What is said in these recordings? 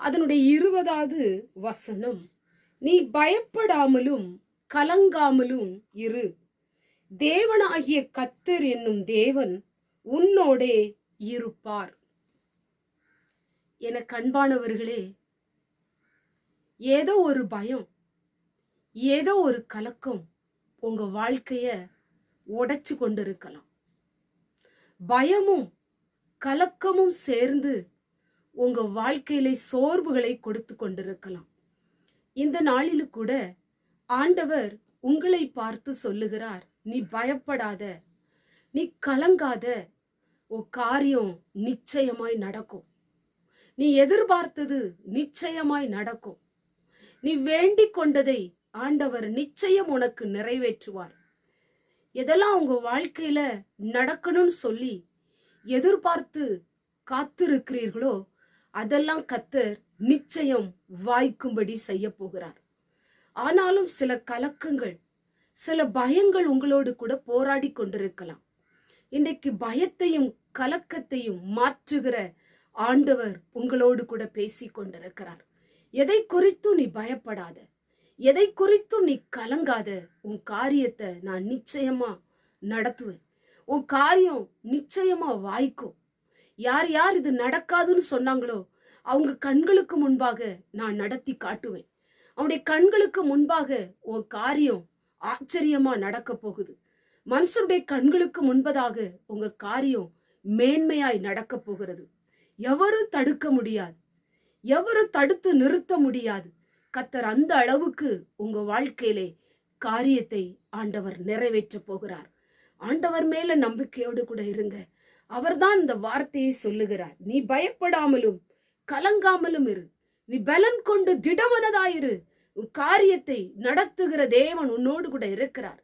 அதனுடைய 20வது வசனம், நீ பயப்படாமலும் கலங்காமலும் இரு, தேவனாகிய கர்த்தர் என்னும் தேவன் உன்னோடே இருப்பார். என கண்பானவர்களே, ஏதோ ஒரு பயம், ஏதோ ஒரு கலக்கம் உங்க வாழ்க்கைய உடைச்சு கொண்டிருக்கலாம். பயமும் கலக்கமும் சேர்ந்து உங்க வாழ்க்கையில சோர்வுகளை கொடுத்து கொண்டிருக்கலாம். இந்த நாளில் கூட ஆண்டவர் உங்களை பார்த்து சொல்லுகிறார், நீ பயப்படாத, நீ கலங்காத, உன் காரியம் நிச்சயமாய் நடக்கும். நீ எதிர்பார்த்தது நிச்சயமாய் நடக்கும். நீ வேண்டிக் கொண்டதை ஆண்டவர் நிச்சயம் உனக்கு நிறைவேற்றுவார். எதெல்லாம் உங்க வாழ்க்கையில நடக்கணும்னு சொல்லி எதிர்பார்த்து காத்திருக்கிறீர்களோ அதெல்லாம் கர்த்தர் நிச்சயம் வாய்க்கும்படி செய்ய போகிறார். ஆனாலும் சில கலக்கங்கள், சில பயங்கள் உங்களோடு கூட போராடி கொண்டிருக்கலாம். இன்றைக்கு பயத்தையும் கலக்கத்தையும் மாற்றுகிற ஆண்டவர் உங்களோடு கூட பேசி கொண்டிருக்கிறார். எதை குறித்தும் நீ பயப்படாத, எதை குறித்தும் நீ கலங்காத, உன் காரியத்தை நான் நிச்சயமா நடத்துவேன். உன் காரியம் நிச்சயமா வாய்க்கும். யார் யார் இது நடக்காதுன்னு சொன்னாங்களோ அவங்க கண்களுக்கு முன்பாக நான் நடத்தி காட்டுவேன். அவனுடைய கண்களுக்கு முன்பாக உன் காரியம் ஆச்சரியமா நடக்க போகுது. மனுஷருடைய கண்களுக்கு முன்பதாக உங்க காரியம் மேன்மையாய் நடக்க போகிறது. எவரும் தடுக்க முடியாது, எவரும் தடுத்து நிறுத்த முடியாது. கர்த்தர் அந்த அளவுக்கு உங்க வாழ்க்கையிலே காரியத்தை ஆண்டவர் நிறைவேற்ற போகிறார். ஆண்டவர் மேல நம்பிக்கையோடு கூட இருங்க. அவர்தான் இந்த வார்த்தையை சொல்லுகிறார், நீ பயப்படாமலும் கலங்காமலும் இரு, நீ பலன் கொண்டு திடமனதாயிரு. உன் காரியத்தை நடத்துகிற தேவன் உன்னோடு கூட இருக்கிறார்.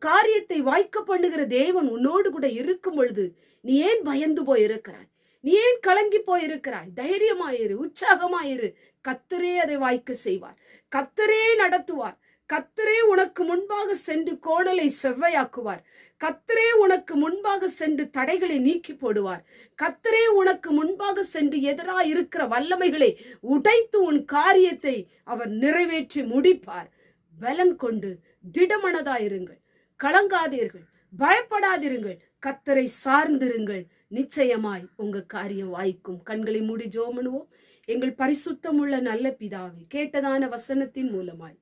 காரியத்தை வாய்க்க பண்ணுகிற தேவன் உன்னோடு கூட இருக்கும் பொழுது நீ ஏன் பயந்து போய் இருக்கிறாய்? நீ ஏன் கலங்கி போய் இருக்கிறாய்? தைரியமாயிரு, உற்சாகமாயிரு. கர்த்தரே அதை வாய்க்க செய்வார். கர்த்தரே நடத்துவார். கர்த்தரே உனக்கு முன்பாக சென்று கோணலை செவ்வையாக்குவார். கர்த்தரே உனக்கு முன்பாக சென்று தடைகளை நீக்கி போடுவார். கர்த்தரே உனக்கு முன்பாக சென்று எதிராக இருக்கிற வல்லமைகளை உடைத்து உன் காரியத்தை அவர் நிறைவேற்றி முடிப்பார். பலன் கொண்டு திடமனதாயிருங்கள், கலங்காதீர்கள், பயப்படாதிருங்கள், கர்த்தரை சார்ந்திருங்கள். நிச்சயமாய் உங்க காரியம் வாய்க்கும். கண்களை மூடி ஜெபம் பண்ணுவோம். எங்கள் பரிசுத்தமுள்ள நல்ல பிதாவே, கேட்டதான வசனத்தின் மூலமாய்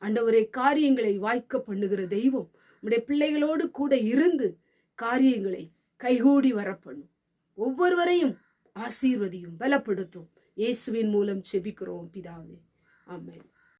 ஆண்டவரே காரியங்களை வாய்க்க பண்ணுகிற தெய்வம் உம்முடைய பிள்ளைகளோடு கூட இருந்து காரியங்களை கைகூடி வரப்பண்ணும். ஒவ்வொருவரையும் ஆசீர்வதியும், பலப்படுத்தும். இயேசுவின் மூலம் செபிக்கிறோம் பிதாவே, ஆமென்.